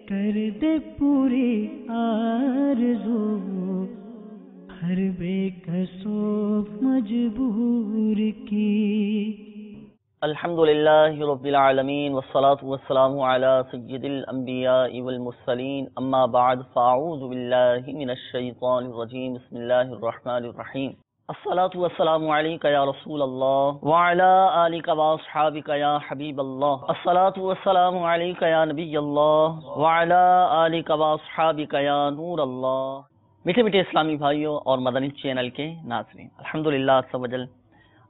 کر دے پوری آرزو ہر بے کسو مجبور کی۔ الحمدللہ رب العالمین والصلاة والسلام علی سید الانبیاء والمرسلین، اما بعد فاعوذ باللہ من الشیطان الرجیم، بسم اللہ الرحمن الرحیم۔ الصلاة والسلام علیک یا رسول اللہ وعلی آلک واصحابک یا حبیب اللہ، الصلاة والسلام علیک یا نبی اللہ وعلی آلک واصحابک یا نور اللہ۔ میٹھے میٹھے اسلامی بھائیوں اور مدنی چینل کے ناظرین، الحمدللہ عز و جل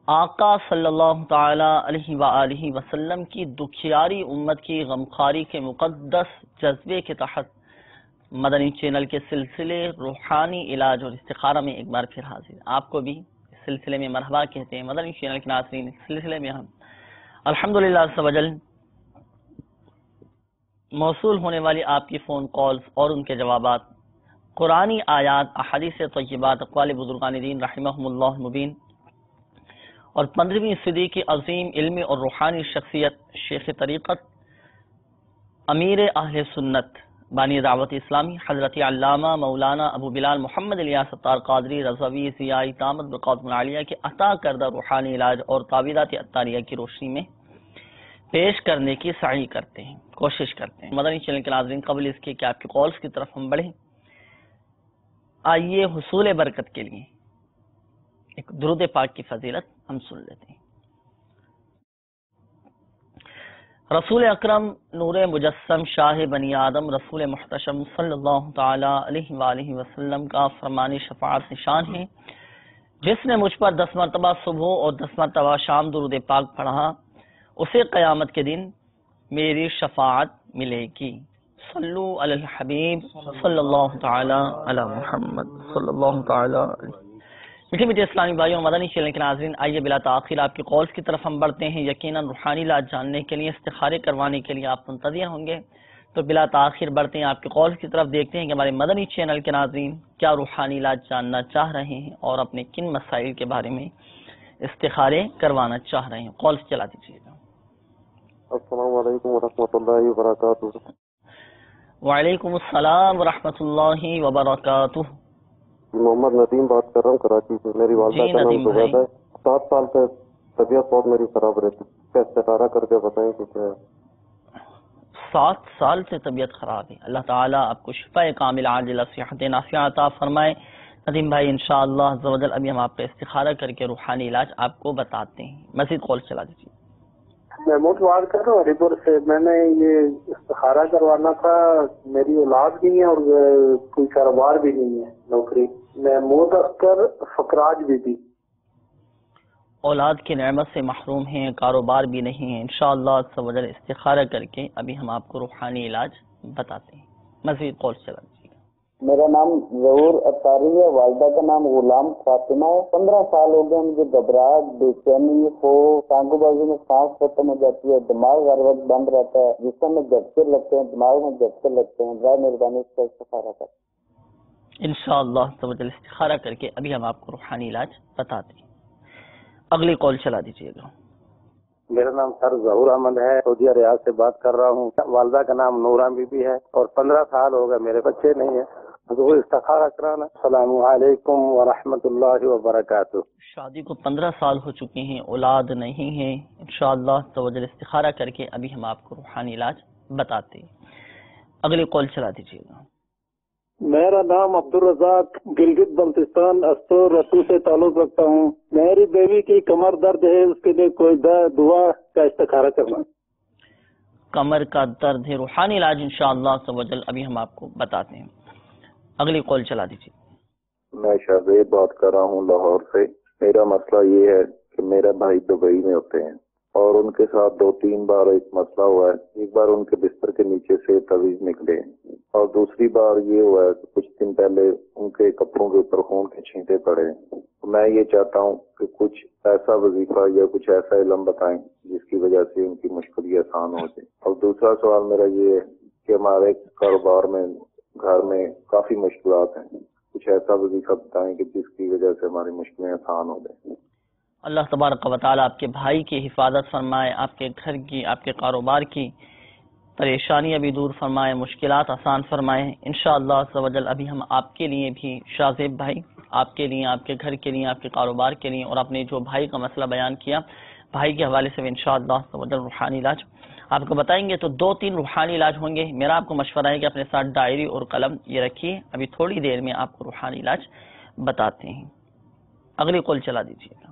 آقا صلی اللہ تعالی علیہ وآلہ وسلم کی دکھیاری امت کی غمخواری کے مقدس جذبے کے تحت مدنی چینل کے سلسلے روحانی علاج اور استخارہ میں ایک بار پھر حاضر۔ آپ کو بھی اس سلسلے میں مرحبا کہتے ہیں مدنی چینل کے ناظرین۔ اس سلسلے میں ہم الحمدللہ عز و جل موصول ہونے والی آپ کی فون کالز اور ان کے جوابات، قرآنی آیات، احادیث طیبات، اقوال بزرگان دین رحمہم اللہ مبین اور 15ویں صدی کی عظیم علمی اور روحانی شخصیت شیخ طریقت امیر اہل سنت بانی دعوت اسلامی حضرت علامہ مولانا ابو بلال محمد الیاس ستار قادری رضوی ضیائی طامت بقاتم العالیہ کے عطا کردہ روحانی علاج اور تعویذات عطاریہ کی روشنی میں پیش کرنے کی سعی کرتے ہیں، کوشش کرتے ہیں۔ مدنی چینل کے ناظرین، قبل اس کے کہ آپ کی کالز کی طرف ہم بڑھیں، آئیے حصول برکت کے لیے ایک درود پاک کی فضیلت ہم سن لیتے ہیں۔ رسول اکرم نور مجسم شاہ بنی آدم رسول محتشم صلی اللہ تعالی علیہ وآلہ وسلم کا فرمانی شفاعت نشان ہے، جس نے مجھ پر 10 مرتبہ صبح اور 10 مرتبہ شام درود پاک پڑھا، اسے قیامت کے دن میری شفاعت ملے گی۔ صلو علی الحبیب صلی اللہ تعالی علی محمد صلی اللہ تعالی علیہ۔ میٹھے میٹھے اسلامی بھائیوں، مدنی چینل کے ناظرین، آئیے بلا تاخیر آپ کی کالز کی طرف ہم بڑھتے ہیں۔ یقیناً روحانی علاج جاننے کے لیے، استخارے کروانے کے لیے آپ منتظر ہوں گے، تو بلا تاخیر بڑھتے ہیں آپ کی کالز کی طرف، دیکھتے ہیں کہ ہمارے مدنی چینل کے ناظرین کیا روحانی علاج جاننا چاہ رہے ہیں اور اپنے کن مسائل کے بارے میں استخارے کروانا چاہ رہے ہیں۔ کالز چلا دیجیے گا۔ السلام علیکم ورحمۃ اللہ وبرکاتہ۔ وعلیکم السلام ورحمۃ اللہ وبرکاتہ۔ محمد ندیم بات کر رہا ہوں کراچی سے۔ میری والدہ کا نام زبید ہے۔ 7 سال سے طبیعت بہت میری خراب رہتی ہے، کیا استخارہ کر کے بتائیں کہ کیا ہے؟ 7 سال سے طبیعت خراب ہے، اللہ تعالیٰ آپ کو شفاء کامل عاجلہ صحت نافعہ عطا فرمائے۔ ندیم بھائی انشاءاللہ عز و جل ابھی ہم آپ کا استخارہ کر کے روحانی علاج آپ کو بتاتے ہیں۔ مزید کال چلا دیجیے۔ محمود بات کر رہا ہوں ہری پور سے۔ میں نے یہ استخارہ کروانا تھا، میری اولاد بھی نہیں ہے اور کوئی کاروبار بھی نہیں ہے، نوکری۔ محمود اختر فقراج بی بی۔ اولاد کی نعمت سے محروم ہیں، کاروبار بھی نہیں ہے، انشاءاللہ عز و جل استخارہ کر کے ابھی ہم آپ کو روحانی علاج بتاتے ہیں۔ مزید کال چلا دیجیے۔ میرا نام ظہور اطاری ہے، والدہ کا نام غلام فاطمہ ہے۔ 15 سال ہو گئے مجھے گھبراہٹ، بےچینی، خوف، ٹانگوں بازو میں سانس ختم ہو جاتی ہے، دماغ ہر وقت بند رہتا ہے، جسم میں جھٹکے لگتے ہیں، دماغ میں جھٹکے لگتے ہیں۔ برائے مہربانی اس کا استخارہ کر۔ انشاءاللہ عز و جل استخارہ کر کے ابھی ہم آپ کو روحانی علاج بتاتے ہیں۔ اگلی کال چلا دیجیے گا۔ میرا نام سر ظہور احمد ہے، سعودیہ ریاض سے بات کر رہا ہوں۔ والدہ کا نام نورہ بی بی ہے اور 15 سال ہو گئے میرے بچے نہیں ہیں، حضور استخارہ کرانا۔ السلام علیکم ورحمۃ اللہ وبرکاتہ۔ شادی کو 15 سال ہو چکے ہیں، اولاد نہیں ہے، انشاءاللہ عز و جل استخارہ کر کے ابھی ہم آپ کو روحانی علاج بتاتے ہیں۔ اگلی کال چلا دیجیے گا۔ میرا نام عبدالرزاق گلگت بلتستان استور رسو سے تعلق رکھتا ہوں۔ میری بیوی کی کمر درد ہے، اس کے لیے کوئی دعا کا استخارہ کرنا۔ کمر کا درد ہے، روحانی علاج انشاءاللہ عز و جل ابھی ہم آپ کو بتاتے ہیں۔ اگلی کال چلا دیجیے۔ میں شہزید بات کر رہا ہوں لاہور سے۔ میرا مسئلہ یہ ہے کہ میرے بھائی دبئی میں ہوتے ہیں اور ان کے ساتھ 2-3 بار ایک مسئلہ ہوا ہے۔ ایک بار ان کے بستر کے نیچے سے تعویذ نکلے اور دوسری بار یہ ہوا ہے کہ کچھ دن پہلے ان کے کپڑوں کے اوپر خون کے چھینٹے پڑے۔ میں یہ چاہتا ہوں کہ کچھ ایسا وظیفہ یا کچھ ایسا علم بتائیں جس کی وجہ سے ان کی مشکل آسان ہو جائے۔ اور دوسرا سوال میرا یہ ہے کہ ہمارے کاروبار میں گھر میں کافی مشکلات ہیں، کچھ ایسا وظیفہ بتائیں کہ جس کی وجہ سے ہماری مشکلیں آسان ہو جائیں۔ اللہ تبارک و تعالیٰ آپ کے بھائی کی حفاظت فرمائے، آپ کے گھر کی، آپ کے کاروبار کی پریشانیاں بھی دور فرمائے، مشکلات آسان فرمائے انشاءاللہ عز و جل۔ ابھی ہم آپ کے لیے بھی شاہ زیب بھائی، آپ کے لیے، آپ کے گھر کے لیے، آپ کے کاروبار کے لیے، اور اپنے جو بھائی کا مسئلہ بیان کیا بھائی کے حوالے سے انشاءاللہ عز و جل روحانی علاج آپ کو بتائیں گے۔ تو 2-3 روحانی علاج ہوں گے۔ میرا آپ کو مشورہ ہے کہ اپنے ساتھ ڈائری اور قلم یہ رکھیے، ابھی تھوڑی دیر میں آپ کو روحانی علاج بتاتے ہیں۔ اگلی کال چلا دیجیے گا۔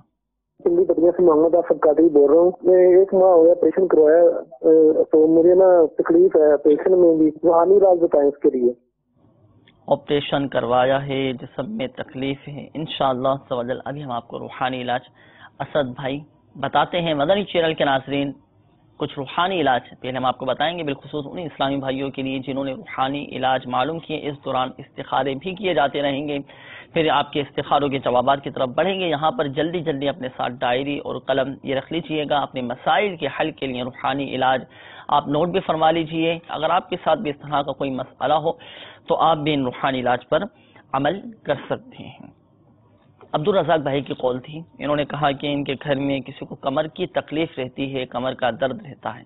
دلی بڑھیا سے محمد آصف قادری بول رہا ہوں۔ میں 1 ماہ ہو گیا آپریشن کروایا، تو مجھے نا تکلیف ہے آپریشن میں بھی، روحانی علاج بتائیں اس کے لیے۔ آپریشن کروایا ہے، جسم میں تکلیف ہے، انشاءاللہ عز و جل ابھی ہم آپ کو روحانی علاج اسد بھائی بتاتے ہیں۔ مدنی چینل کے ناظرین، کچھ روحانی علاج پہلے ہم آپ کو بتائیں گے، بالخصوص ان اسلامی بھائیوں کے لیے جنہوں نے روحانی علاج معلوم کیے۔ اس دوران استخارے بھی کیے جاتے رہیں گے، پھر آپ کے استخاروں کے جوابات کی طرف بڑھیں گے۔ یہاں پر جلدی جلدی اپنے ساتھ ڈائری اور قلم یہ رکھ لیجئے گا، اپنے مسائل کے حل کے لیے روحانی علاج آپ نوٹ بھی فرما لیجئے۔ اگر آپ کے ساتھ بھی اس طرح کا کوئی مسئلہ ہو تو آپ بھی ان روحانی علاج پر عمل کر سکتے ہیں۔ عبدالرزاق بھائی کی قول تھی، انہوں نے کہا کہ ان کے گھر میں کسی کو کمر کی تکلیف رہتی ہے، کمر کا درد رہتا ہے،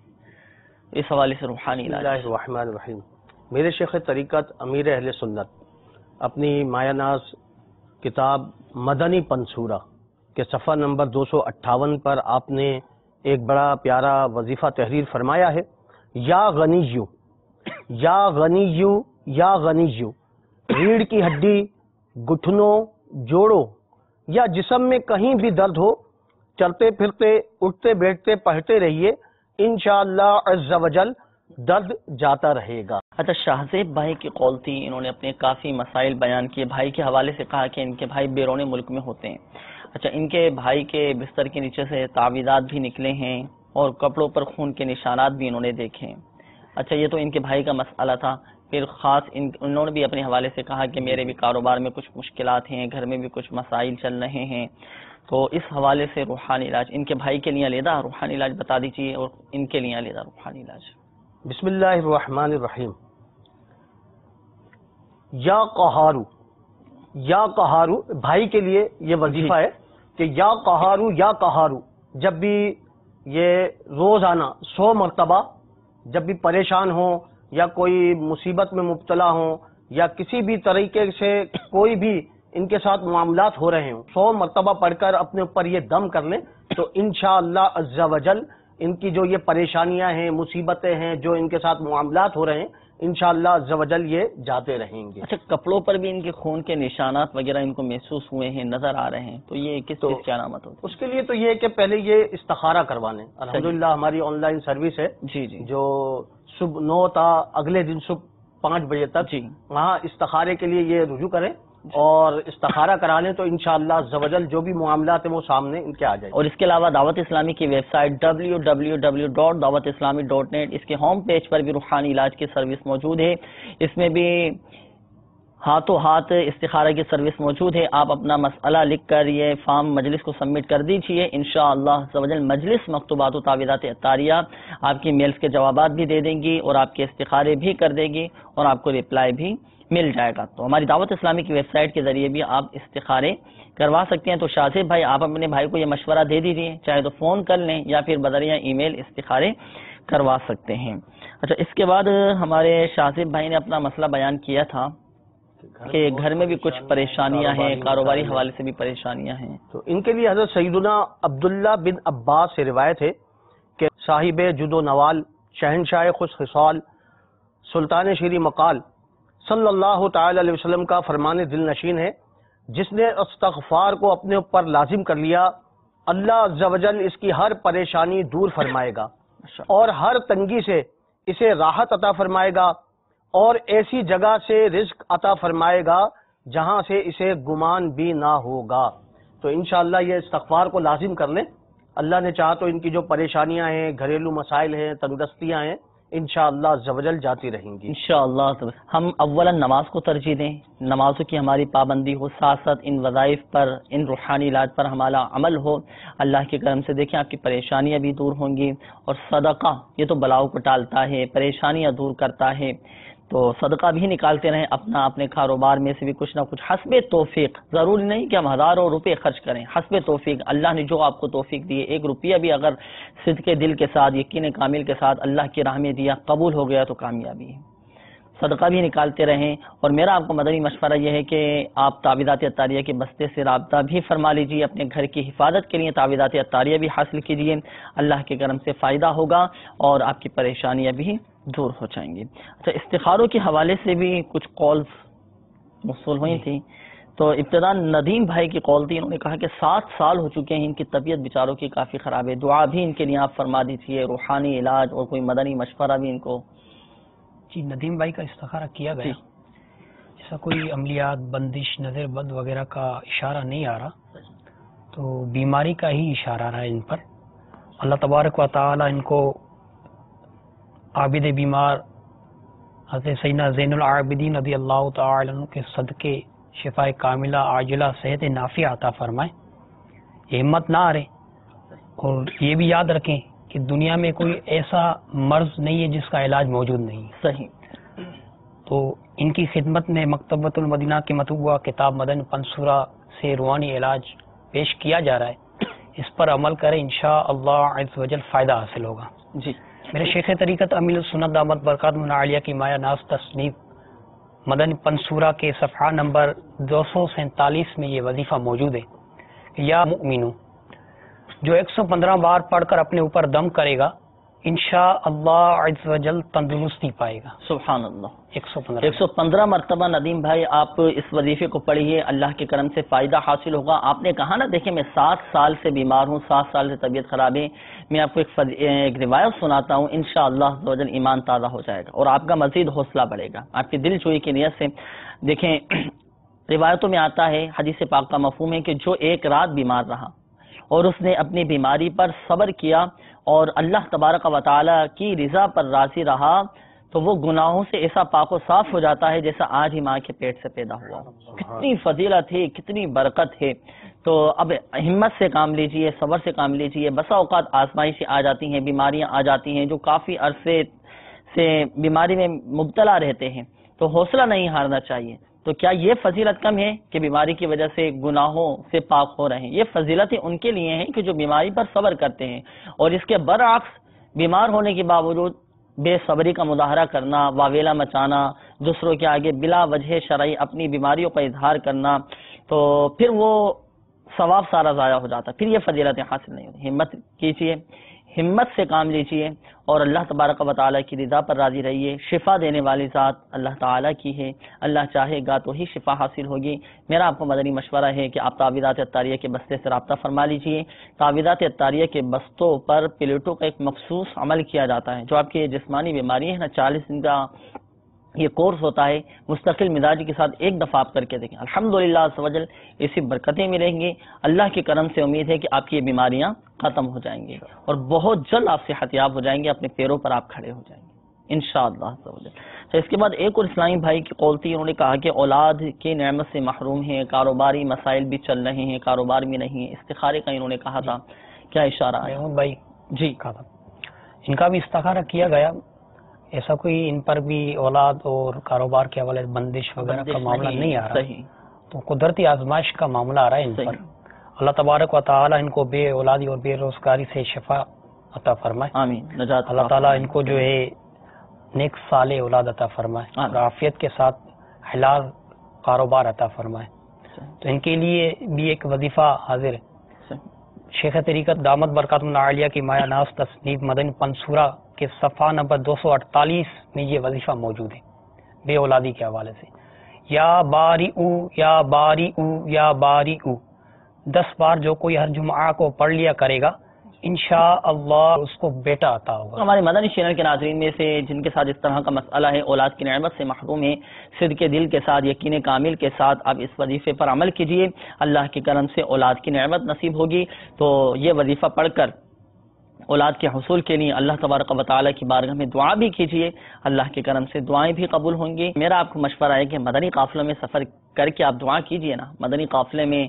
اس حوالے سے روحانی علاج۔ بسم اللہ الرحمن الرحیم۔ میرے شیخ طریقت امیر اہل سنت اپنی مایہ ناز کتاب مدنی پنصورہ کے صفحہ نمبر 258 پر آپ نے ایک بڑا پیارا وظیفہ تحریر فرمایا ہے، یا غنیو یا غنیو یا غنیو، ریڑھ کی ہڈی، گھٹنوں، جوڑوں یا جسم میں کہیں بھی درد ہو، چلتے پھرتے، اٹھتے بیٹھتے پڑھتے رہیے، انشاءاللہ عز و جل درد جاتا رہے گا۔ اچھا، شاہ زیب بھائی کی قول تھی، انہوں نے اپنے کافی مسائل بیان کیے۔ بھائی کے حوالے سے کہا کہ ان کے بھائی بیرون ملک میں ہوتے ہیں۔ اچھا، ان کے بھائی کے بستر کے نیچے سے تعویذات بھی نکلے ہیں اور کپڑوں پر خون کے نشانات بھی انہوں نے دیکھے ہیں۔ اچھا، یہ تو ان کے بھائی کا مسئلہ تھا۔ پھر خاص انہوں نے بھی اپنے حوالے سے کہا کہ میرے بھی کاروبار میں کچھ مشکلات ہیں، گھر میں بھی کچھ مسائل چل رہے ہیں، تو اس حوالے سے روحانی علاج ان کے بھائی کے لیے علیحدہ روحانی علاج بتا دیجیے اور ان کے لیے علیحدہ روحانی علاج۔ بسم اللہ الرحمن الرحیم۔ یا قہارو، یا قہارو، بھائی کے لیے یہ وظیفہ ہے کہ یا قہارو یا قہارو، جب بھی یہ روزانہ 100 مرتبہ جب بھی پریشان ہوں یا کوئی مصیبت میں مبتلا ہوں یا کسی بھی طریقے سے کوئی بھی ان کے ساتھ معاملات ہو رہے ہوں، 100 مرتبہ پڑھ کر اپنے اوپر یہ دم کر لیں تو انشاءاللہ عز و جل ان کی جو یہ پریشانیاں ہیں، مصیبتیں ہیں، جو ان کے ساتھ معاملات ہو رہے ہیں، انشاءاللہ عز و جل یہ جاتے رہیں گے۔ اچھا، کپڑوں پر بھی ان کے خون کے نشانات وغیرہ ان کو محسوس ہوئے ہیں، نظر آ رہے ہیں، تو یہ کس چیز کی علامت ہوتی ہے؟ اس کے لیے تو یہ ہے کہ پہلے یہ استخارہ کروانے، الحمدللہ ہماری آن لائن سروس ہے جی جو صبح 9 تا اگلے دن صبح 5 بجے تک، وہاں استخارے کے لیے یہ رجوع کریں اور استخارہ کرا لیں تو انشاءاللہ عز و جل جو بھی معاملات ہیں وہ سامنے ان کے آ جائیں۔ اور اس کے علاوہ دعوت اسلامی کی ویب سائٹ www.dawatislami.net، اس کے ہوم پیج پر بھی روحانی علاج کی سروس موجود ہے، اس میں بھی ہاتھوں ہاتھ استخارہ کی سروس موجود ہے۔ آپ اپنا مسئلہ لکھ کر یہ فارم مجلس کو سبمٹ کر دیجئے، انشاءاللہ عز و جل مجلس مکتوبات و تعویذات عطاریہ آپ کی میلز کے جوابات بھی دے دیں گی اور آپ کے استخارے بھی کر دے گی اور آپ کو ریپلائی بھی مل جائے گا۔ تو ہماری دعوت اسلامی کی ویب سائٹ کے ذریعے بھی آپ استخارے کروا سکتے ہیں۔ تو شاہ زیب بھائی، آپ اپنے بھائی کو یہ مشورہ دے دیجیے، چاہے تو فون کر لیں یا پھر بذریعہ ای میل استخارے کروا سکتے ہیں۔ اچھا، اس کے بعد ہمارے شاہ زیب بھائی نے اپنا مسئلہ بیان کیا تھا کہ گھر میں بھی کچھ پریشانیاں ہیں، کاروباری حوالے سے بھی پریشانیاں ہیں، تو ان کے لیے حضرت سیدنا عبداللہ بن عباس سے روایت ہے کہ صاحب جد و نوال، شہنشاہ خوش خصال، سلطان شیری مقال صلی اللہ تعالی علیہ وسلم کا فرمان دل نشین ہے، جس نے استغفار کو اپنے اوپر لازم کر لیا، اللہ عز و جل اس کی ہر پریشانی دور فرمائے گا اور ہر تنگی سے اسے راحت عطا فرمائے گا اور ایسی جگہ سے رزق عطا فرمائے گا جہاں سے اسے گمان بھی نہ ہوگا۔ تو انشاءاللہ یہ استغفار کو لازم کر لیں، اللہ نے چاہا تو ان کی جو پریشانیاں ہیں، گھریلو مسائل ہیں، تندرستیاں ہیں، انشاءاللہ عز و جل جاتی رہیں گی۔ انشاءاللہ ہم اولا نماز کو ترجیح دیں، نمازوں کی ہماری پابندی ہو، ساتھ ساتھ ان وظائف پر، ان روحانی علاج پر ہمارا عمل ہو، اللہ کے کرم سے دیکھیں آپ کی پریشانیاں بھی دور ہوں گی۔ اور صدقہ یہ تو بلاؤں کو ٹالتا ہے، پریشانیاں دور کرتا ہے، تو صدقہ بھی نکالتے رہیں اپنا، اپنے کاروبار میں سے بھی کچھ نہ کچھ حسب توفیق، ضروری نہیں کہ ہم ہزاروں روپے خرچ کریں، حسب توفیق اللہ نے جو آپ کو توفیق دی، ایک روپیہ بھی اگر صدق دل کے ساتھ، یقین کامل کے ساتھ اللہ کی راہ میں دیا، قبول ہو گیا تو کامیابی ہے۔ صدقہ بھی نکالتے رہیں، اور میرا آپ کو مدنی مشورہ یہ ہے کہ آپ تعویذات عطاریہ کے بستے سے رابطہ بھی فرما لیجیے، اپنے گھر کی حفاظت کے لیے تعویذات عطاریہ بھی حاصل کیجیے، اللہ کے کرم سے فائدہ ہوگا اور آپ کی پریشانیاں بھی دور ہو جائیں گی۔ اچھا، استخاروں کے حوالے سے بھی کچھ کالز موصول ہوئی تھیں، تو ابتدا ندیم بھائی کی کال تھی، انہوں نے کہا کہ 7 سال ہو چکے ہیں، ان کی طبیعت بیچاروں کی کافی خراب ہے، دعا بھی ان کے لیے آپ فرما دیجیے، روحانی علاج اور کوئی مدنی مشورہ بھی ان کو۔ جی، ندیم بھائی کا استخارہ کیا گیا، ایسا کوئی عملیات، بندش، نظر بند وغیرہ کا اشارہ نہیں آ رہا، تو بیماری کا ہی اشارہ آ رہا ہے ان پر۔ اللہ تبارک و تعالی ان کو عابد بیمار حضرت سیدنا زین العابدین رضی اللہ تعالی عنہ کے صدقے شفاء کاملہ عاجلہ صحت نافعہ عطا فرمائے، یہ ہمت نہ ہارے، اور یہ بھی یاد رکھیں کہ دنیا میں کوئی ایسا مرض نہیں ہے جس کا علاج موجود نہیں ہے۔ صحیح۔ تو ان کی خدمت میں مکتبۃ المدینہ کی مطبوعہ کتاب مدن پنصورہ سے روحانی علاج پیش کیا جا رہا ہے، اس پر عمل کریں، انشاءاللہ عز و جل فائدہ حاصل ہوگا۔ جی، میرے شیخ طریقت امیل السنت دامت برکاتہ عالیہ کی مایہ ناز تصنیف مدن پنصورہ کے صفحہ نمبر 247 میں یہ وظیفہ موجود ہے کہ یا مؤمنو، جو 115 بار پڑھ کر اپنے اوپر دم کرے گا انشاءاللہ عز و جل تندرستی پائے گا۔ سبحان اللہ۔ 115 مرتبہ ندیم بھائی آپ اس وظیفے کو پڑھیے، اللہ کے کرم سے فائدہ حاصل ہوگا۔ آپ نے کہا نا، دیکھیں میں 7 سال سے بیمار ہوں، 7 سال سے طبیعت خراب ہے، میں آپ کو ایک روایت سناتا ہوں، انشاءاللہ عز و جل ایمان تازہ ہو جائے گا اور آپ کا مزید حوصلہ بڑھے گا آپ کی دل جوئی کی نیت سے۔ دیکھیں روایتوں میں آتا ہے، حدیث پاک کا مفہوم ہے کہ جو ایک رات بیمار رہا اور اس نے اپنی بیماری پر صبر کیا اور اللہ تبارک و تعالی کی رضا پر راضی رہا، تو وہ گناہوں سے ایسا پاک و صاف ہو جاتا ہے جیسا آج ہی ماں کے پیٹ سے پیدا ہوا۔ کتنی فضیلت ہے، کتنی برکت ہے۔ تو اب ہمت سے کام لیجئے، صبر سے کام لیجئے۔ بسا اوقات آزمائشیں آ جاتی ہیں، بیماریاں آ جاتی ہیں، جو کافی عرصے سے بیماری میں مبتلا رہتے ہیں، تو حوصلہ نہیں ہارنا چاہیے۔ تو کیا یہ فضیلت کم ہے کہ بیماری کی وجہ سے گناہوں سے پاک ہو رہے ہیں؟ یہ فضیلتیں ان کے لیے ہیں کہ جو بیماری پر صبر کرتے ہیں، اور اس کے برعکس بیمار ہونے کے باوجود بے صبری کا مظاہرہ کرنا، واویلا مچانا، دوسروں کے آگے بلا وجہ شرعی اپنی بیماریوں کا اظہار کرنا، تو پھر وہ ثواب سارا ضائع ہو جاتا، پھر یہ فضیلتیں حاصل نہیں ہوتی۔ ہمت کیجیے، ہمت سے کام لیجیے اور اللہ تبارک و تعالیٰ کی رضا پر راضی رہیے۔ شفا دینے والی ذات اللہ تعالیٰ کی ہے، اللہ چاہے گا تو ہی شفا حاصل ہوگی۔ میرا آپ کو مدنی مشورہ ہے کہ آپ تعویذات عطاریہ کے بستے سے رابطہ فرما لیجیے۔ تعویذات عطاریہ کے بستوں پر پلیٹوں کا ایک مخصوص عمل کیا جاتا ہے۔ جو آپ کی جسمانی بیماری ہے نا، 40 دن کا یہ کورس ہوتا ہے، مستقل مزاج کے ساتھ ایک دفعہ آپ کر کے دیکھیں، الحمدللہ عز و جل ایسی برکتیں ملیں گی۔ اللہ کے کرم سے امید ہے کہ آپ کی یہ بیماریاں ختم ہو جائیں گی اور بہت جلد آپ صحت یاب ہو جائیں گے، اپنے پیروں پر آپ کھڑے ہو جائیں گے انشاءاللہ عز و جل۔ تو اس کے بعد ایک اور اسلامی بھائی کی قول تھی، انہوں نے کہا کہ اولاد کی نعمت سے محروم ہیں، کاروباری مسائل بھی چل رہے ہیں، کاروبار میں نہیں، استخارے کا انہوں نے کہا تھا، کیا اشارہ ہے؟ محمود بھائی جی، ان کا بھی استخارہ کیا گیا، ایسا کوئی ان پر بھی اولاد اور کاروبار کے حوالے بندش وغیرہ کا معاملہ نہیں آ رہا، صحیح، تو قدرتی آزمائش کا معاملہ آ رہا ہے ان پر۔ اللہ تبارک و تعالی ان کو بے اولادی اور بے روزگاری سے شفا عطا فرمائے، آمین، نجات اللہ تعالیٰ ان کو جو ہے نیک صالح اولاد عطا فرمائے اور عافیت کے ساتھ حلال کاروبار عطا فرمائے۔ تو ان کے لیے بھی ایک وظیفہ حاضر ہے، شیخ طریقت دامت برکاتہ عالیہ کی مایہ ناز تصنیف مدن پنصورہ کے صفحہ نمبر 248 میں یہ وظیفہ موجود ہے بے اولادی کے حوالے سے۔ یا باری او یا باری او یا باری او 10 بار جو کوئی ہر جمعہ کو پڑھ لیا کرے گا انشاءاللہ اس کو بیٹا عطا ہوگا۔ ہمارے مدنی چینل کے ناظرین میں سے جن کے ساتھ اس طرح کا مسئلہ ہے، اولاد کی نعمت سے محروم ہے، صدق دل کے ساتھ، یقین کامل کے ساتھ آپ اس وظیفے پر عمل کیجئے، اللہ کے کرم سے اولاد کی نعمت نصیب ہوگی۔ تو یہ وظیفہ پڑھ کر اولاد کے حصول کے لیے اللہ تبارک و تعالیٰ کی بارگاہ میں دعا بھی کیجئے، اللہ کے کرم سے دعائیں بھی قبول ہوں گی۔ میرا آپ کو مشورہ ہے کہ مدنی قافلوں میں سفر کر کے آپ دعا کیجئے نا، مدنی قافلے میں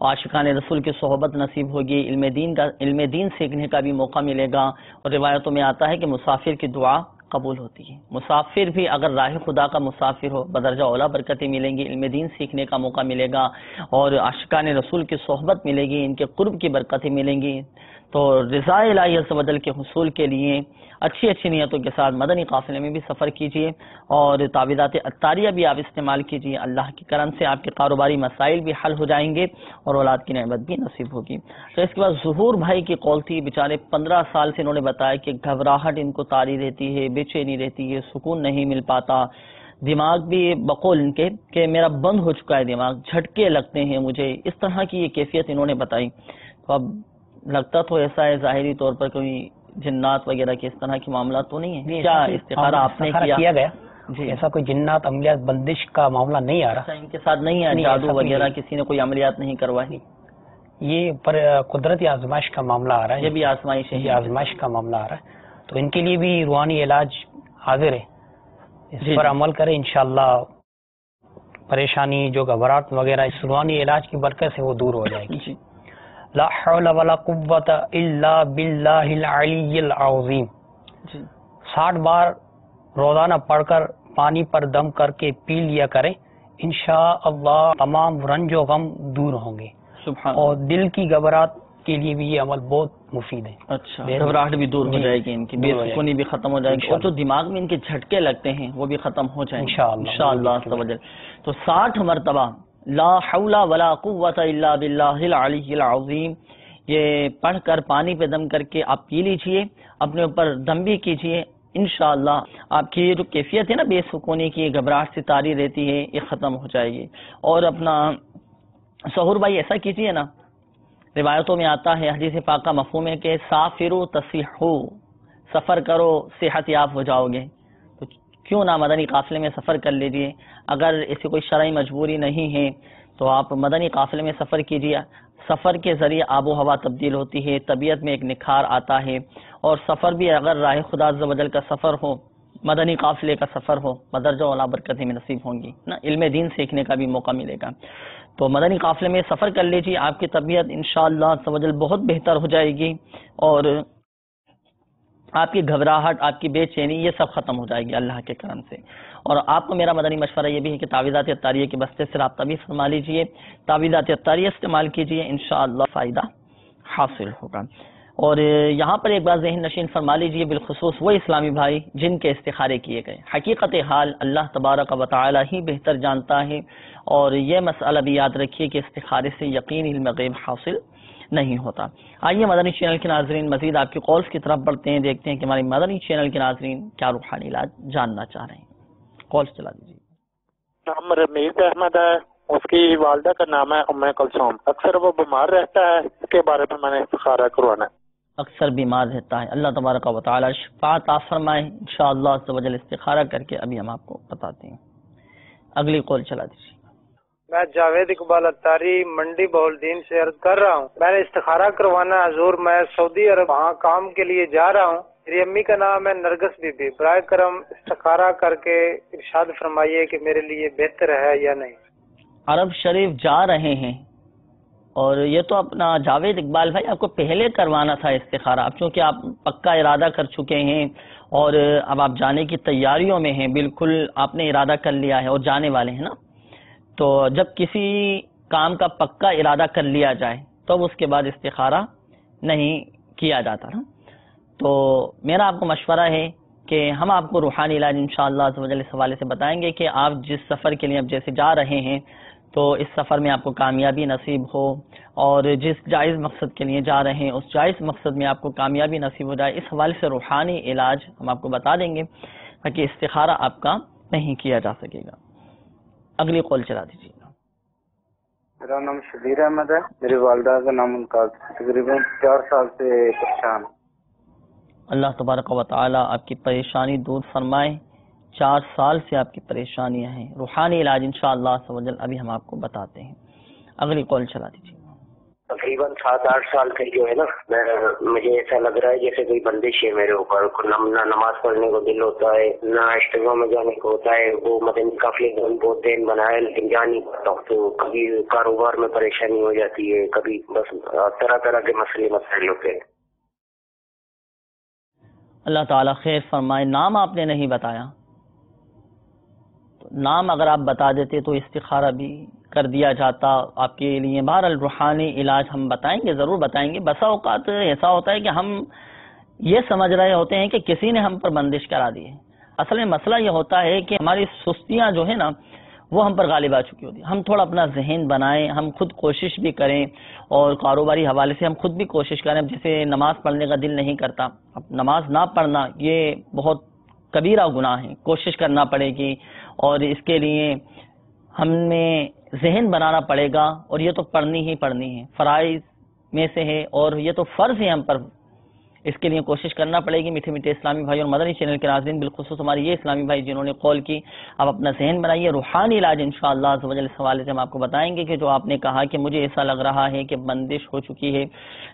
عاشقان رسول کی صحبت نصیب ہوگی، علم دین سیکھنے کا بھی موقع ملے گا، اور روایتوں میں آتا ہے کہ مسافر کی دعا قبول ہوتی ہے. مسافر بھی اگر راہ خدا کا مسافر ہو بدرجہ اولا برکتیں ملیں گی، علم دین سیکھنے کا موقع ملے گا اور عاشقان رسول کی صحبت ملے گی، ان کے قرب کی برکتیں ملیں گی. تو رضا الہی عز و جل کے حصول کے لیے اچھی اچھی نیتوں کے ساتھ مدنی قافلے میں بھی سفر کیجیے اور تعویذات عطاریہ بھی آپ استعمال کیجیے. اللہ کے کرم سے آپ کے کاروباری مسائل بھی حل ہو جائیں گے اور اولاد کی نعمت بھی نصیب ہوگی. تو اس کے بعد ظہور بھائی کی قول تھی، بیچارے 15 سال سے انہوں نے بتایا کہ گھبراہٹ ان کو طاری رہتی ہے، بے چینی رہتی ہے، سکون نہیں مل پاتا، دماغ بھی بقول ان کے کہ میرا بند ہو چکا ہے دماغ، جھٹکے لگتے ہیں مجھے، اس طرح کی یہ کیفیت انہوں نے بتائی. تو اب لگتا تو ایسا ہے ظاہری طور پر کوئی جنات وغیرہ کے اس طرح کے معاملات تو نہیں ہیں. کیا استخارہ آپ نے کیا گیا؟ جی ایسا کوئی جنات عملیات بندش کا معاملہ نہیں آ رہا ان کے ساتھ نہیں ہے، جادو وغیرہ کسی نے کوئی عملیات نہیں کروائی، یہ پر قدرتی آزمائش کا معاملہ آ رہا ہے، یہ بھی آزمائش ہے، یہ آزمائش کا معاملہ آ رہا ہے. تو ان کے لیے بھی روحانی علاج حاضر ہے، اس پر عمل کرے انشاءاللہ پریشانی جو گھبراہٹ وغیرہ اس روحانی علاج کی برکت سے وہ دور ہو جائے گی. لا حول ولا قوت الا باللہ العلی العظیم 60 بار روزانہ پڑھ کر پانی پر دم کر کے پی لیا کریں، انشاءاللہ تمام رنج و غم دور ہوں گے. اور دل کی گھبراہٹ کے لیے بھی یہ عمل بہت مفید ہے. اچھا، گھبراہٹ بھی دور ہو جائے گی، ان کی بے سکونی بھی ختم ہو جائے گی، اور جو دماغ میں ان کے جھٹکے لگتے ہیں وہ بھی ختم ہو جائیں گے انشاءاللہ. تو 60 مرتبہ لا حول ولا قوت الا باللہ العلی العظیم یہ پڑھ کر پانی پہ دم کر کے آپ پی لیجئے، اپنے اوپر دم بھی کیجئے، انشاءاللہ آپ کی یہ جو کیفیت ہے نا بے سکونی کی، گھبراہٹ سے طاری رہتی ہے، یہ ختم ہو جائے گی. اور اپنا سحور بھائی ایسا کیجئے نا، روایتوں میں آتا ہے، حدیث پاک کا مفہوم ہے کہ سافروا تصیحوا، سفر کرو صحت یاب ہو جاؤ گے. تو کیوں نہ مدنی قافلے میں سفر کر لیجئے. اگر ایسی کوئی شرعی مجبوری نہیں ہے تو آپ مدنی قافلے میں سفر کیجئے. سفر کے ذریعے آب و ہوا تبدیل ہوتی ہے، طبیعت میں ایک نکھار آتا ہے، اور سفر بھی اگر راہ خدا عز و جل کا سفر ہو، مدنی قافلے کا سفر ہو، بدرجہ اولا برکتیں میں نصیب ہوں گی نا، علم دین سیکھنے کا بھی موقع ملے گا. تو مدنی قافلے میں سفر کر لیجیے، آپ کی طبیعت انشاءاللہ عز و جل بہت بہتر ہو جائے گی، اور آپ کی گھبراہٹ، آپ کی بے چینی یہ سب ختم ہو جائے گی اللہ کے کرم سے. اور آپ کو میرا مدنی مشورہ یہ بھی ہے کہ تعویذات عطاریہ کے بستے سے رابطہ بھی فرما لیجئے، تعویذات عطاریہ استعمال کیجئے، انشاءاللہ فائدہ حاصل ہوگا. اور یہاں پر ایک بات ذہن نشین فرما لیجئے، بالخصوص وہ اسلامی بھائی جن کے استخارے کیے گئے، حقیقت حال اللہ تبارک و تعالی ہی بہتر جانتا ہے. اور یہ مسئلہ بھی یاد رکھیے کہ استخارے سے یقین علم غیب حاصل نہیں ہوتا. آئیے مدنی چینل کے ناظرین مزید آپ کی کالز کی طرف بڑھتے ہیں، دیکھتے ہیں کہ ہمارے مدنی چینل کے ناظرین کیا روحانی علاج جاننا چاہ رہے ہیں. کالز چلا دیجیے. نام رمیز احمد ہے، اس کی والدہ کا نام ہے ام کلثوم. اکثر وہ بیمار رہتا ہے، اس کے بارے میں نے استخارہ کروانا ہے. اکثر بیمار رہتا ہے، اللہ تبارک و تعالی شفاعت عطا فرمائے انشاءاللہ عز و جل. استخارہ کر کے ابھی ہم آپ کو بتاتے ہیں. اگلی کال چلا دیجیے. میں جاوید اقبال اتاری منڈی بہلدین سے عرض کر رہا ہوں. میں نے استخارہ کروانا ہے حضور، میں سعودی عرب وہاں کام کے لیے جا رہا ہوں. میری امی کا نام ہے نرگس بی بی. برائے کرم استخارہ کر کے ارشاد فرمائیے کہ میرے لیے بہتر ہے یا نہیں. عرب شریف جا رہے ہیں، اور یہ تو اپنا جاوید اقبال بھائی آپ کو پہلے کروانا تھا استخارہ. اب چونکہ آپ پکا ارادہ کر چکے ہیں اور اب آپ جانے کی تیاریوں میں ہیں، بالکل آپ نے ارادہ کر لیا ہے اور جانے والے ہیں نا، تو جب کسی کام کا پکا ارادہ کر لیا جائے تو اس کے بعد استخارہ نہیں کیا جاتا نا. تو میرا آپ کو مشورہ ہے کہ ہم آپ کو روحانی علاج انشاءاللہ عز و جل اس حوالے سے بتائیں گے کہ آپ جس سفر کے لیے اب جیسے جا رہے ہیں تو اس سفر میں آپ کو کامیابی نصیب ہو، اور جس جائز مقصد کے لیے جا رہے ہیں اس جائز مقصد میں آپ کو کامیابی نصیب ہو جائے. اس حوالے سے روحانی علاج ہم آپ کو بتا دیں گے، تاکہ استخارہ آپ کا نہیں کیا جا سکے گا. اگلی کال چلا دیجیے. میرا نام شبیر احمد ہے، میری والدہ کا نام ممتاز. تقریباً 4 سال سے پریشان. اللہ تبارک و تعالی آپ کی پریشانی دور فرمائے. 4 سال سے آپ کی پریشانیاں ہیں، روحانی علاج انشاءاللہ عز و جل ابھی ہم آپ کو بتاتے ہیں. اگلی کال چلا دیجیے. تقریباً 7-8 سال سے جو ہے نا، مجھے ایسا لگ رہا ہے جیسے کوئی بندش ہے میرے اوپر. نہ نماز پڑھنے کو دل ہوتا ہے، نہ اجتماع میں جانے کو ہوتا ہے. وہ مدنی قافلے بہت دین بنایا لیکن جا نہیں پاتا ہوں. تو کبھی کاروبار میں پریشانی ہو جاتی ہے، کبھی بس طرح طرح کے مسائل ہوتے ہیں. اللہ تعالیٰ خیر فرمائے. نام آپ نے نہیں بتایا، نام اگر آپ بتا دیتے تو استخارہ بھی کر دیا جاتا آپ کے لیے. بہرحال روحانی علاج ہم بتائیں گے، ضرور بتائیں گے. بسا اوقات ایسا ہوتا ہے کہ ہم یہ سمجھ رہے ہوتے ہیں کہ کسی نے ہم پر بندش کرا دی ہے. اصل میں مسئلہ یہ ہوتا ہے کہ ہماری سستیاں جو ہے نا وہ ہم پر غالب آ چکی ہوتی ہے. ہم تھوڑا اپنا ذہن بنائیں، ہم خود کوشش بھی کریں اور کاروباری حوالے سے ہم خود بھی کوشش کریں. جیسے نماز پڑھنے کا دل نہیں کرتا، اب نماز نہ پڑھنا یہ بہت کبیرہ گناہ ہے، کوشش کرنا پڑے گی اور اس کے لیے ہمیں ذہن بنانا پڑے گا اور یہ تو پڑھنی ہی پڑھنی ہے، فرائض میں سے ہے اور یہ تو فرض ہے ہم پر. اس کے لیے کوشش کرنا پڑے گی. میٹھے میٹھے اسلامی بھائی اور مدنی چینل کے ناظرین، بالخصوص ہمارے یہ اسلامی بھائی جنہوں نے کال کی، آپ اپنا ذہن بنائیے. روحانی علاج انشاءاللہ عز و جل اس حوالے سے ہم آپ کو بتائیں گے کہ جو آپ نے کہا کہ مجھے ایسا لگ رہا ہے کہ بندش ہو چکی ہے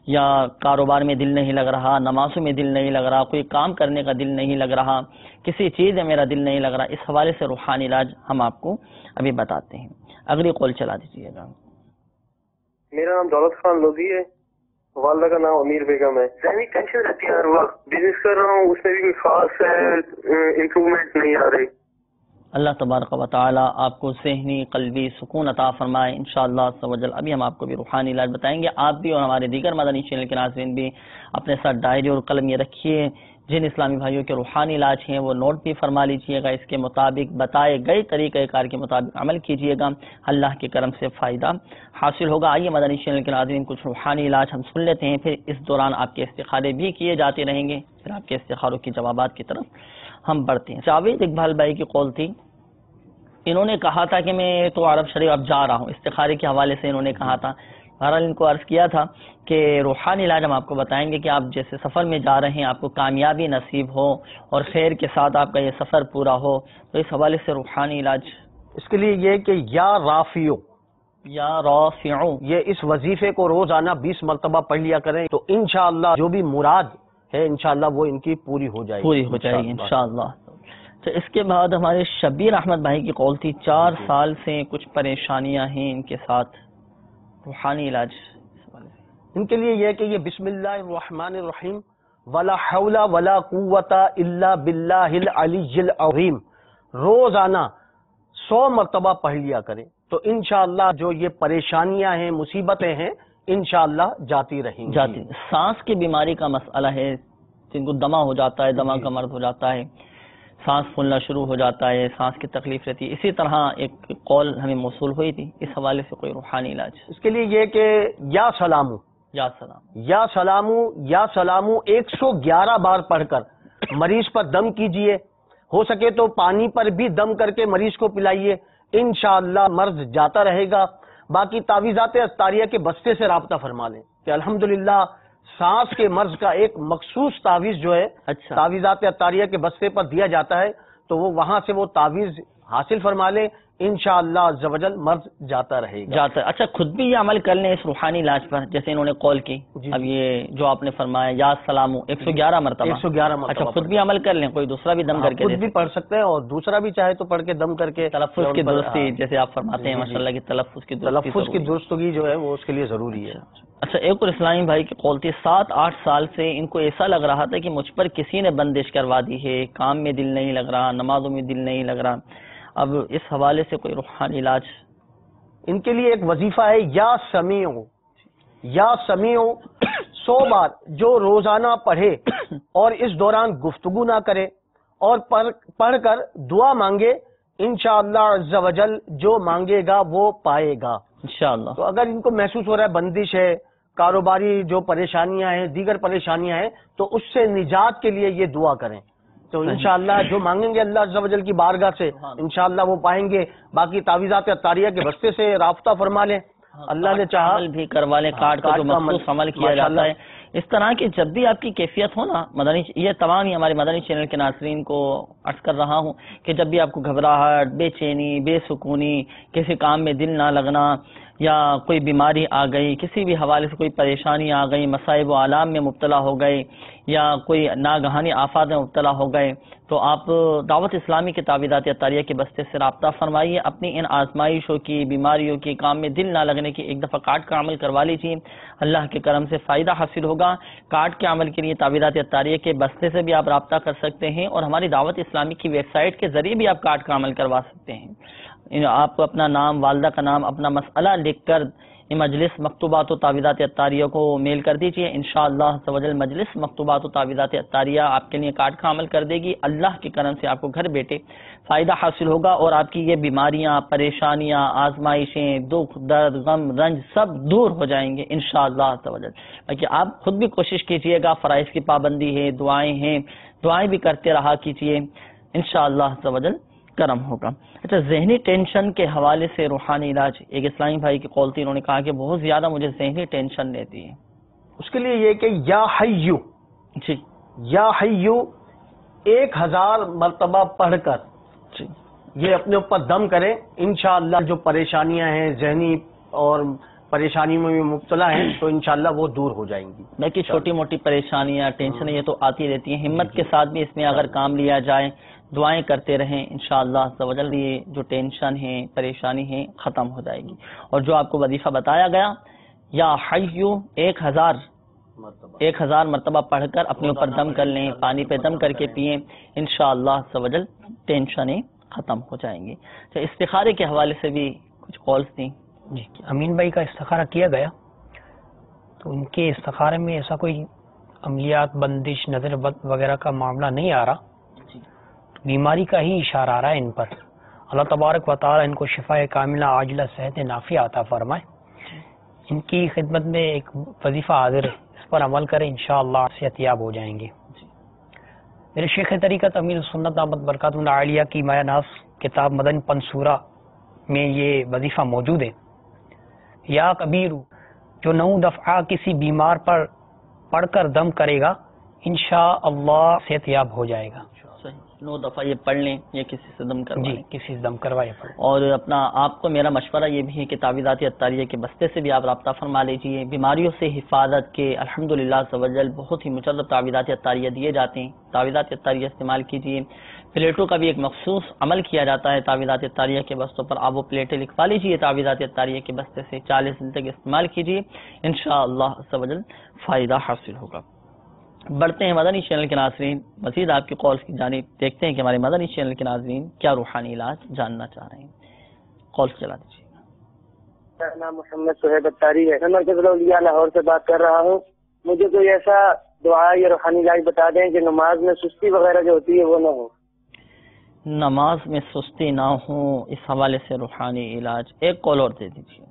یا کاروبار میں دل نہیں لگ رہا، نمازوں میں دل نہیں لگ رہا، کوئی کام کرنے کا دل نہیں لگ رہا، کسی چیز میں میرا دل نہیں لگ رہا، اس حوالے سے روحانی علاج ہم آپ کو ابھی بتاتے ہیں. اگلی کال چلا دیجیے گا. میرا نام دولت خان لودھی ہے، والدہ کا نام امیر بیگم ہے. ذہنی ٹینشن رہتی ہے ہر وقت. بزنس کر رہا ہوں، اس میں بھی کوئی خاص امپروومنٹ نہیں آ رہی. اللہ تبارک و تعالی آپ کو ذہنی قلبی سکون عطا فرمائے انشاءاللہ عز و جل. ابھی ہم آپ کو بھی روحانی علاج بتائیں گے. آپ بھی اور ہمارے دیگر مدنی چینل کے ناظرین بھی اپنے ساتھ ڈائری اور قلم یہ رکھیے. جن اسلامی بھائیوں کے روحانی علاج ہیں وہ نوٹ بھی فرما لیجئے گا. اس کے مطابق بتائے گئے طریقہ کار کے مطابق عمل کیجئے گا، اللہ کے کرم سے فائدہ حاصل ہوگا. آئیے مدنی چینل کے ناظرین کچھ روحانی علاج ہم سن لیتے ہیں، پھر اس دوران آپ کے استخارے بھی کیے جاتے رہیں گے. پھر آپ کے استخاروں کی جوابات کی طرف ہم بڑھتے ہیں. جاوید اقبال بھائی کی کال تھی. انہوں نے کہا تھا کہ میں تو عرب شریف اب جا رہا ہوں، استخارے کے حوالے سے انہوں نے کہا تھا. بہرحال ان کو عرض کیا تھا کہ روحانی علاج ہم آپ کو بتائیں گے کہ آپ جیسے سفر میں جا رہے ہیں آپ کو کامیابی نصیب ہو اور خیر کے ساتھ آپ کا یہ سفر پورا ہو. تو اس حوالے سے روحانی علاج اس کے لیے یہ کہ یا رافعو یہ اس وظیفے کو روزانہ 20 مرتبہ پڑھ لیا کریں تو انشاءاللہ جو بھی مراد ہے انشاءاللہ وہ ان کی پوری ہو جائے گی انشاءاللہ. تو اس کے بعد ہمارے شبیر احمد بھائی کی کال تھی. 4 سال سے کچھ پریشانیاں ہیں ان کے ساتھ، روحانی علاج ان کے لیے یہ کہ یہ بسم اللہ الرحمن الرحیم ولا حول ولا قوت الا باللہ العلی العظیم روزانہ 100 مرتبہ پڑھ لیا کریں تو انشاءاللہ جو یہ پریشانیاں ہیں مصیبتیں ہیں انشاءاللہ جاتی رہیں گی. سانس کی بیماری کا مسئلہ ہے، جن کو دمہ ہو جاتا ہے، دمہ کا مرض ہو جاتا ہے، سانس پھولنا شروع ہو جاتا ہے، سانس کی تکلیف رہتی ہے. اسی طرح ایک کال ہمیں موصول ہوئی تھی، اس حوالے سے کوئی روحانی علاج اس کے لیے یہ کہ یا سلامو 111 بار پڑھ کر مریض پر دم کیجئے، ہو سکے تو پانی پر بھی دم کر کے مریض کو پلائیے، انشاءاللہ مرض جاتا رہے گا. باقی تعویذات اطاریہ کے بستے سے رابطہ فرما لیں کہ الحمدللہ سانس کے مرض کا ایک مخصوص تعویذ جو ہے تعویذات اطاریہ کے بستے پر دیا جاتا ہے تو وہ وہاں سے وہ تعویذ حاصل فرما لیں، انشاءاللہ عز و جل مرض جاتا رہے گا. اچھا خود بھی یہ عمل کر لیں اس روحانی علاج پر، جیسے انہوں نے کال کی. اب یہ جو آپ نے فرمایا یا سلامو 111 مرتبہ، اچھا خود بھی عمل کر لیں، کوئی دوسرا بھی دم کر کے خود بھی پڑھ سکتے ہیں اور دوسرا بھی چاہے تو پڑھ کے دم کر کے تلفظ کی درستی جیسے آپ فرماتے ہیں ماشاءاللہ کی تلفظ کی درستگی جو ہے وہ اس کے لیے ضروری ہے. اچھا ایک اور اسلامی بھائی کی کال تھی. 7-8 سال سے ان کو ایسا لگ رہا تھا کہ مجھ پر کسی نے بندش کروا دی ہے، کام میں دل نہیں لگ رہا، نمازوں میں دل نہیں لگ رہا. اب اس حوالے سے کوئی روحانی علاج ان کے لیے ایک وظیفہ ہے یا سمیع 100 بار جو روزانہ پڑھے اور اس دوران گفتگو نہ کرے اور پڑھ کر دعا مانگے انشاءاللہ عز و جل جو مانگے گا وہ پائے گا انشاءاللہ. تو اگر ان کو محسوس ہو رہا ہے بندش ہے، کاروباری جو پریشانیاں ہیں، دیگر پریشانیاں ہیں تو اس سے نجات کے لیے یہ دعا کریں تو انشاءاللہ جو مانگیں گے اللہ عز و جل کی بارگاہ سے انشاءاللہ وہ پائیں گے. باقی تعویذات اطاریہ کے بستے سے رابطہ فرما لیں، اللہ نے چاہا عمل بھی کروا لیں، کارڈ کا جو مخصوص عمل کیا جاتا ہے. اس طرح کی جب بھی آپ کی کیفیت ہو نا مدنی، یہ تمام ہی ہمارے مدنی چینل کے ناظرین کو عرض کر رہا ہوں کہ جب بھی آپ کو گھبراہٹ، بے چینی، بے سکونی، کسی کام میں دل نہ لگنا یا کوئی بیماری آ گئی، کسی بھی حوالے سے کوئی پریشانی آ گئی، مصائب و آلام میں مبتلا ہو گئے یا کوئی ناگہانی آفات میں مبتلا ہو گئے تو آپ دعوت اسلامی کے تعویذات اطاریہ کے بستے سے رابطہ فرمائیے. اپنی ان آزمائشوں کی، بیماریوں کی، کام میں دل نہ لگنے کی ایک دفعہ کارڈ کا عمل کروا لیجیے. اللہ کے کرم سے فائدہ حاصل ہوگا۔ کارڈ کے عمل کے لیے تعویذات اطاریہ کے بستے سے بھی آپ رابطہ کر سکتے ہیں اور ہماری دعوت اسلامی کی ویب سائٹ کے ذریعے بھی آپ کارڈ کا عمل کروا سکتے ہیں۔ آپ اپنا نام، والدہ کا نام، اپنا مسئلہ لکھ کر مجلس مکتوبات و تعویذات اطاریہ کو میل کر دیجئے، انشاءاللہ عز و جل مجلس مکتوبات و تعویذات اطاریہ آپ کے لیے کارڈ کا عمل کر دے گی۔ اللہ کے کرم سے آپ کو گھر بیٹھے فائدہ حاصل ہوگا اور آپ کی یہ بیماریاں، پریشانیاں، آزمائشیں، دکھ، درد، غم، رنج سب دور ہو جائیں گے انشاءاللہ عز و جل۔ باقی آپ خود بھی کوشش کیجئے گا، فرائض کی پابندی ہے، دعائیں ہیں، دعائیں بھی کرتے رہا کیجئے، انشاءاللہ عز و جل کرم ہوگا۔ اچھا، ذہنی ٹینشن کے حوالے سے روحانی علاج، ایک اسلامی بھائی کی قول تھی، انہوں نے کہا کہ بہت زیادہ مجھے ذہنی ٹینشن لیتی ہے۔ اس کے لیے یہ کہ یا حیو، جی، یا حیو 1000 مرتبہ پڑھ کر جی، یہ اپنے اوپر دم کریں، انشاءاللہ جو پریشانیاں ہیں ذہنی اور پریشانیوں میں مبتلا ہیں تو انشاءاللہ وہ دور ہو جائیں گی۔ باقی چھوٹی موٹی پریشانیاں، ٹینشن یہ تو آتی رہتی ہیں، ہمت کے ساتھ بھی اس میں اگر کام لیا جائے، دعائیں کرتے رہیں، انشاءاللہ عز و جل یہ جو ٹینشن ہے، پریشانی ہے، ختم ہو جائے گی۔ اور جو آپ کو وظیفہ بتایا گیا یا حیو 1000 مرتبہ پڑھ کر اپنے اوپر دم کر لیں، پانی پہ دم کر کے پئیں، انشاءاللہ عز و جل ٹینشنیں ختم ہو جائیں گی۔ تو استخارے کے حوالے سے بھی کچھ کالز تھیں۔ جی، امین بھائی کا استخارہ کیا گیا تو ان کے استخارے میں ایسا کوئی عملیات، بندش، نظر بد وغیرہ کا معاملہ نہیں آ رہا، بیماری کا ہی اشارہ آ رہا ہے ان پر۔ اللہ تبارک و تعالی ان کو شفاء کاملہ عاجلہ صحت نافیہ عطا فرمائے۔ ان کی خدمت میں ایک وظیفہ حاضر ہے، اس پر عمل کریں، انشاءاللہ صحت یاب ہو جائیں گے۔ میرے شیخ طریقت امیر سنت دامت برکاتہ العالیہ کی مایہ ناز کتاب مدنی پنصورہ میں یہ وظیفہ موجود ہے۔ یا کبیر، جو 9 دفعہ کسی بیمار پر پڑھ کر دم کرے گا انشاءاللہ صحت یاب ہو جائے گا۔ 9 دفعہ یہ پڑھ لیں یا کسی سے دم کروائیں۔ جی، کسی سے دم کروائے پڑھ۔ اور اپنا آپ کو میرا مشورہ یہ بھی ہے کہ تعویذات اطاریہ کے بستے سے بھی آپ رابطہ فرما لیجیے۔ بیماریوں سے حفاظت کے الحمدللہ عز و جل بہت ہی مجرب تعویذات اطاریہ دیے جاتے ہیں، تعویذات اطاریہ استعمال کیجیے۔ پلیٹوں کا بھی ایک مخصوص عمل کیا جاتا ہے تعویذات اطاریہ کے بستوں پر، آپ وہ پلیٹیں لکھوا لیجیے تعویذات اطاریہ کے بستے سے، 40 دن تک استعمال کیجیے، انشاءاللہ عز و جل فائدہ حاصل ہوگا۔ بڑھتے ہیں مدنی چینل کے ناظرین، مزید آپ کی کالز کی جانب، دیکھتے ہیں کہ ہمارے مدنی چینل کے ناظرین کیا روحانی علاج جاننا چاہ رہے ہیں۔ کالز چلا دیجیے۔ میرا نام محمد صہیب اتاری ہے، میں مرکز الاولیاء لاہور سے بات کر رہا ہوں۔ مجھے کوئی ایسا دعا یا روحانی علاج بتا دیں کہ نماز میں سستی وغیرہ جو ہوتی ہے وہ نہ ہو۔ نماز میں سستی نہ ہو، اس حوالے سے روحانی علاج، ایک کال اور دے دیجیے۔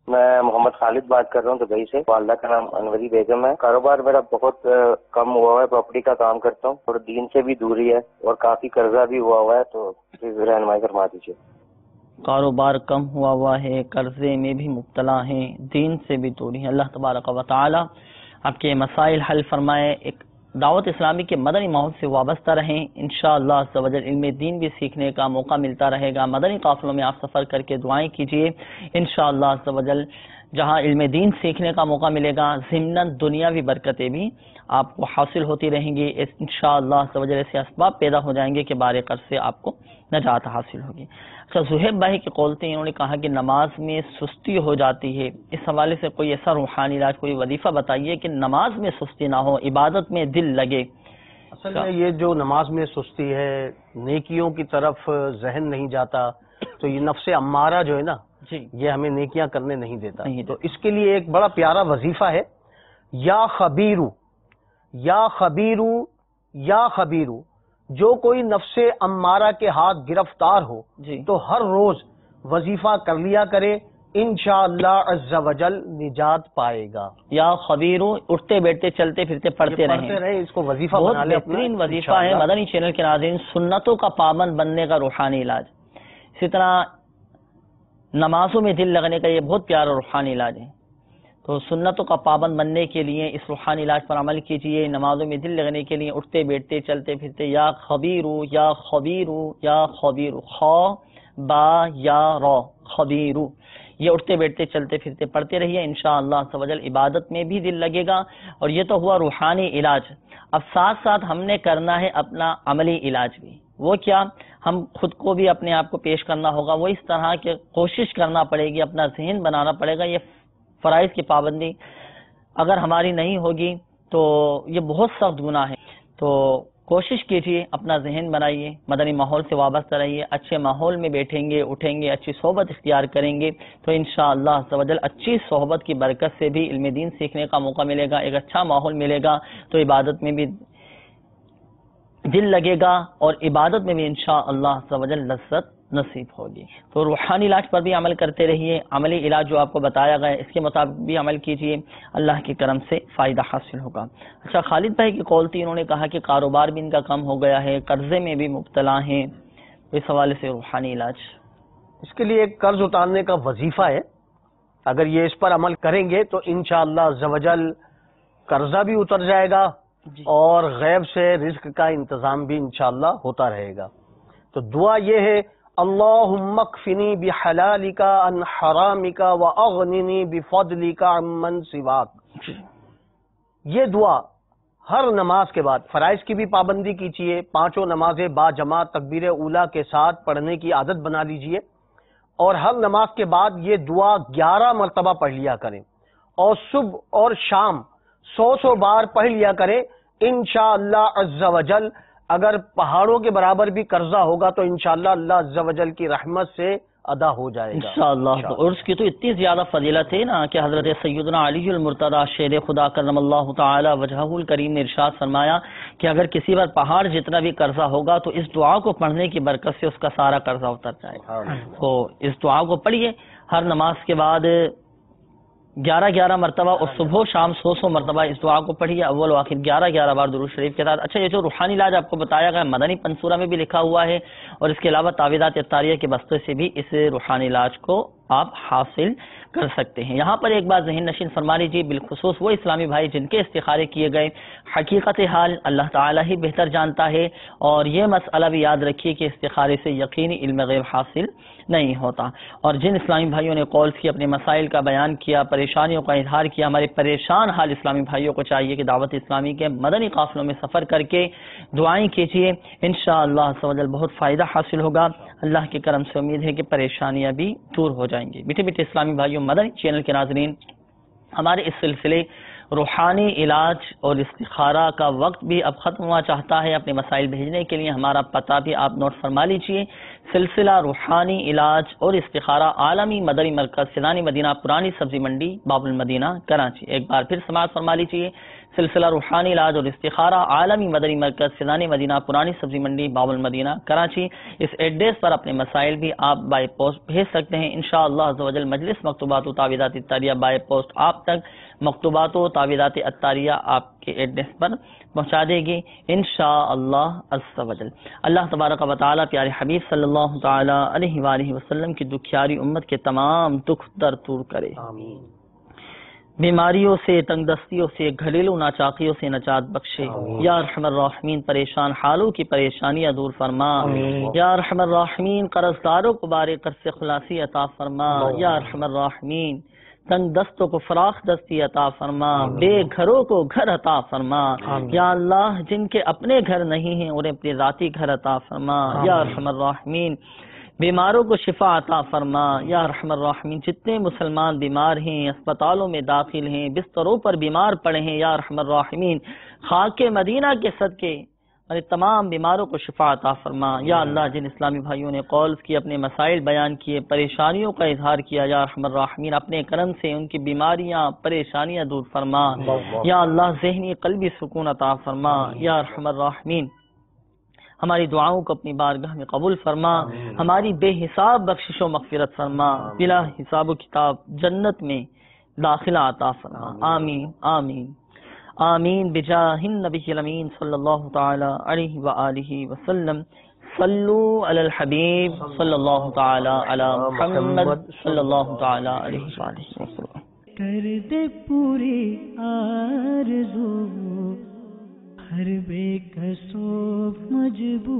میں محمد خالد بات کر رہا ہوں دبئی سے، والدہ کا نام انوری بیگم ہے۔ کاروبار میرا بہت کم ہوا ہے، پراپرٹی کا کام کرتا ہوں اور دین سے بھی دوری ہے اور کافی قرضہ بھی ہوا ہے، تو پلیز رہنمائی فرما دیجیے۔ کاروبار کم ہوا ہے، قرضے میں بھی مبتلا ہیں، دین سے بھی دوری ہے، اللہ تبارک و تعالی آپ کے مسائل حل فرمائے۔ ایک دعوت اسلامی کے مدنی ماحول سے وابستہ رہیں، انشاءاللہ عز و جل علم دین بھی سیکھنے کا موقع ملتا رہے گا۔ مدنی قافلوں میں آپ سفر کر کے دعائیں کیجیے، انشاءاللہ عز و جل جہاں علم دین سیکھنے کا موقع ملے گا، ضمناً دنیاوی برکتیں بھی آپ کو حاصل ہوتی رہیں گی۔ انشاءاللہ عز و جل ایسے اسباب پیدا ہو جائیں گے کہ بارے قرض سے آپ کو نجات حاصل ہوگی۔ اچھا، زہیب بھائی کی قول تھی، انہوں نے کہا کہ نماز میں سستی ہو جاتی ہے، اس حوالے سے کوئی ایسا روحانی علاج، کوئی وظیفہ بتائیے کہ نماز میں سستی نہ ہو، عبادت میں دل لگے۔ اصل میں یہ جو نماز میں سستی ہے، نیکیوں کی طرف ذہن نہیں جاتا، تو یہ نفس امارہ جو ہے نا، یہ ہمیں نیکیاں کرنے نہیں دیتا۔ تو اس کے لیے ایک بڑا پیارا وظیفہ ہے، یا خبیرو، یا خبیرو، یا خبیرو۔ جو کوئی نفس امارہ کے ہاتھ گرفتار ہو تو ہر روز وظیفہ کر لیا کرے، انشاءاللہ عز و جل نجات پائے گا۔ یا خبیرو، اٹھتے بیٹھتے چلتے پھرتے پڑھتے رہیں، اس کو وظیفہ بہت بنا لیں۔ بہترین وظیفہ ہے مدنی چینل کے ناظرین، سنتوں کا پابند بننے کا روحانی علاج۔ اسی طرح نمازوں میں دل لگنے کا یہ بہت پیارا روحانی علاج ہے۔ تو سنتوں کا پابند بننے کے لیے اس روحانی علاج پر عمل کیجیے۔ نمازوں میں دل لگنے کے لیے اٹھتے بیٹھتے چلتے پھرتے یا خبیرو، یا خبیرو، یا خبیرو، خ با یا را، خبیرو، یہ اٹھتے بیٹھتے چلتے پھرتے پڑھتے رہیے، انشاءاللہ عز و جل عبادت میں بھی دل لگے گا۔ اور یہ تو ہوا روحانی علاج، اب ساتھ ساتھ ہم نے کرنا ہے اپنا عملی علاج بھی۔ وہ کیا؟ ہم خود کو بھی اپنے آپ کو پیش کرنا ہوگا، وہ اس طرح کہ کوشش کرنا پڑے گی، اپنا ذہن بنانا پڑے گا، یہ فرائض کی پابندی اگر ہماری نہیں ہوگی تو یہ بہت سخت گناہ ہے. تو کوشش کیجیے، اپنا ذہن بنائیے، مدنی ماحول سے وابستہ رہیے، اچھے ماحول میں بیٹھیں گے، اٹھیں گے، اچھی صحبت اختیار کریں گے تو انشاءاللہ عز و جل اچھی صحبت کی برکت سے بھی علم دین سیکھنے کا موقع ملے گا، ایک اچھا ماحول ملے گا تو عبادت میں بھی دل لگے گا اور عبادت میں بھی انشاءاللہ عز و جل لذت نصیب ہوگی. تو روحانی علاج پر بھی عمل کرتے رہیے، عملی علاج جو آپ کو بتایا گیا ہے اس کے مطابق بھی عمل کیجیے، اللہ کے کرم سے فائدہ حاصل ہوگا. اچھا، خالد بھائی کی کال تھی، انہوں نے کہا کہ کاروبار بھی ان کا کم ہو گیا ہے، قرضے میں بھی مبتلا ہیں، اس حوالے سے روحانی علاج. اس کے لیے ایک قرض اتارنے کا وظیفہ ہے، اگر یہ اس پر عمل کریں گے تو انشاءاللہ عز و جل قرضہ بھی اتر جائے گا اور غیب سے رزق کا انتظام بھی انشاءاللہ ہوتا رہے گا. تو دعا یہ ہے، اللہم اکفنی بحلالک عن حرامک واغننی بفضلک عمن سواک. یہ دعا ہر نماز کے بعد، فرائض کی بھی پابندی کیجیے، 5 نمازیں با جماعت تکبیر اولیٰ کے ساتھ پڑھنے کی عادت بنا لیجیے اور ہر نماز کے بعد یہ دعا 11 مرتبہ پڑھ لیا کریں اور صبح اور شام 100 بار پڑھ لیا کریں. انشاءاللہ عز و جل اگر پہاڑوں کے برابر بھی قرضہ ہوگا تو انشاءاللہ اللہ عز و جل کی رحمت سے ادا ہو جائے گا انشاءاللہ. اور اس کی تو اتنی زیادہ فضیلت ہے نا کہ حضرت سیدنا علی المرتضیٰ شیر خدا کرم اللہ تعالی وجہہ الکریم نے ارشاد فرمایا کہ اگر کسی پر پہاڑ جتنا بھی قرضہ ہوگا تو اس دعا کو پڑھنے کی برکت سے اس کا سارا قرضہ اتر جائے گا. تو اس دعا کو پڑھیے ہر نماز کے بعد 11 مرتبہ اور صبح و شام 100 مرتبہ اس دعا کو پڑھیے، اول و آخر 11 بار درود شریف کے ساتھ. اچھا، یہ جو روحانی علاج آپ کو بتایا گیا مدنی پنصورہ میں بھی لکھا ہوا ہے اور اس کے علاوہ تعویذات اطاریہ کے بستے سے بھی اس روحانی علاج کو آپ حاصل کر سکتے ہیں. یہاں پر ایک بات ذہن نشین فرما لیجیے، بالخصوص وہ اسلامی بھائی جن کے استخارے کیے گئے، حقیقت حال اللہ تعالیٰ ہی بہتر جانتا ہے اور یہ مسئلہ بھی یاد رکھیے کہ استخارے سے یقینی علم غیب حاصل نہیں ہوتا. اور جن اسلامی بھائیوں نے کالز کی، اپنے مسائل کا بیان کیا، پریشانیوں کا اظہار کیا، ہمارے پریشان حال اسلامی بھائیوں کو چاہیے کہ دعوت اسلامی کے مدنی قافلوں میں سفر کر کے دعائیں کیجیے، انشاءاللہ عز و جل بہت فائدہ حاصل ہوگا. اللہ کے کرم سے امید ہے کہ پریشانیاں بھی دور ہو جائیں گی. بیٹھے بیٹھے اسلامی بھائیوں، مدنی چینل کے ناظرین، ہمارے اس سلسلے روحانی علاج اور استخارہ کا وقت بھی اب ختم ہوا چاہتا ہے. اپنے مسائل بھیجنے کے لیے ہمارا پتہ بھی آپ نوٹ فرما لیجئے. سلسلہ روحانی علاج اور استخارہ، عالمی مدنی مرکز، سیدانی مدینہ، پرانی سبزی منڈی، باب المدینہ، کراچی. ایک بار پھر سماعت فرما لیجئے. سلسلہ روحانی علاج اور استخارہ، عالمی مدنی مرکز، سیدانی مدینہ، پرانی سبزی منڈی، باب المدینہ، کراچی. اس ایڈریس پر اپنے مسائل بھی آپ بائی پوسٹ بھیج سکتے ہیں. انشاءاللہ عز و جل مجلس مکتوبات و تعویذات اطاریہ بائی پوسٹ آپ تک مکتوبات و تعویذات اطاریہ آپ کے ایڈریس پر پہنچا دے گی انشاءاللہ عز و جل. اللہ تبارک و تعالی پیارے حبیب صلی اللہ تعالی علیہ وآلہ وسلم کی دکھیاری امت کے تمام دکھ درد دور کرے. آمین. بیماریوں سے، تنگ دستیوں سے، گھریلو ناچاقیوں سے نجات بخشے. یا ارحم الراحمین پریشان حالوں کی پریشانیاں دور فرما. یا ارحم الراحمین قرض داروں کو بارے قرض سے خلاصی عطا فرما. یا ارحم الراحمین تنگ دستوں کو فراخ دستی عطا فرما. بے گھروں کو گھر عطا فرما. یا اللہ جن کے اپنے گھر نہیں ہیں انہیں اپنے ذاتی گھر عطا فرما. یا ارحم الراحمین بیماروں کو شفا عطا فرما. یا ارحم الراحمین جتنے مسلمان بیمار ہیں، اسپتالوں میں داخل ہیں، بستروں پر بیمار پڑے ہیں، یا ارحم الراحمین خاک مدینہ کے صدقے اور تمام بیماروں کو شفا عطا فرما. یا اللہ جن اسلامی بھائیوں نے کالز کی، اپنے مسائل بیان کیے، پریشانیوں کا اظہار کیا، یا ارحم الراحمین اپنے کرم سے ان کی بیماریاں، پریشانیاں دور فرما. یا اللہ ذہنی قلبی سکون عطا فرما. یا ارحم الراحمین ہماری دعاؤں کو اپنی بارگاہ میں قبول فرما. ہماری بے حساب بخشش و مغفرت فرما. بلا حساب و کتاب جنت میں داخلہ عطا فرما. آمین آمین آمین بجاہ النبی الامین صلی اللہ تعالی علیہ وآلہ وسلم. صلو علی الحبیب صلی اللہ تعالی علی محمد صلی اللہ تعالی علیہ وآلہ وسلم. کر دے پوری آرزو ہر بے کسو مجبور